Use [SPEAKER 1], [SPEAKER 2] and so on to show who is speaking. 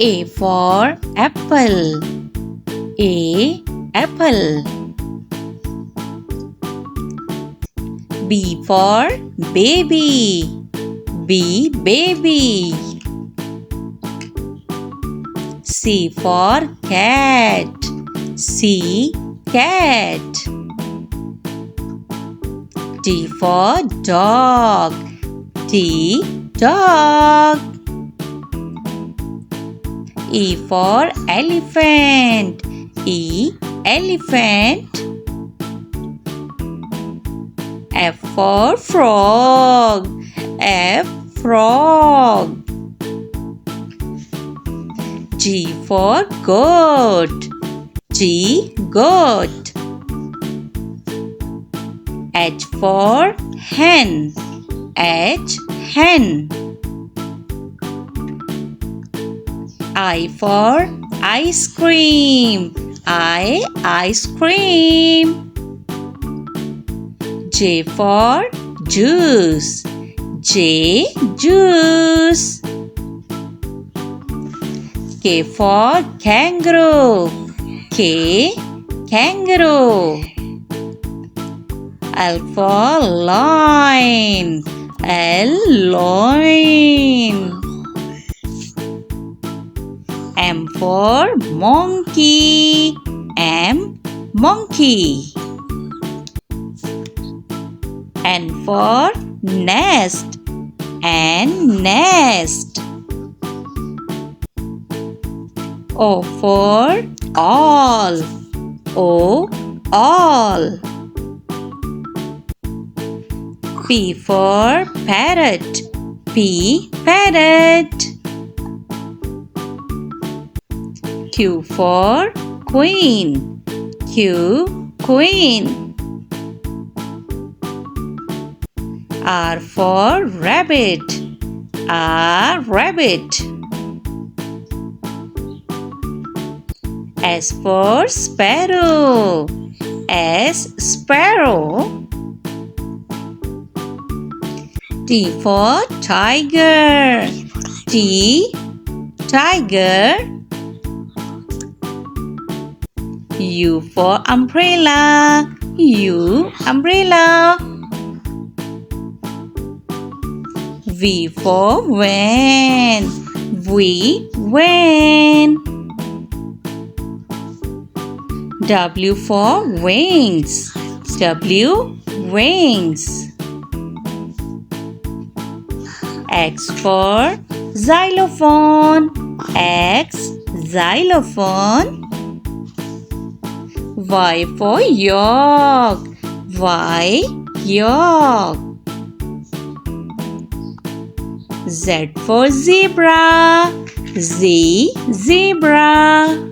[SPEAKER 1] A for apple. A apple. B for baby. B baby. C for cat. C cat. D for dog. D dog. E for elephant. E elephant. F for frog. F frog. G for goat. G goat. H for hen. H hen. I for ice cream. I ice cream. J for juice. J juice. K for kangaroo. K kangaroo. L for lion. L lion. M for monkey. M monkey. N for nest. N nest. O for all. O all. P for parrot. P parrot. Q for queen. Q queen. R for rabbit. R rabbit. S for sparrow. S sparrow. T for tiger. T tiger. U for umbrella. U umbrella. V for van. V van. W for wings. W wings. X for xylophone. X xylophone. Y for yak. Y yak. Z for zebra. Z zebra.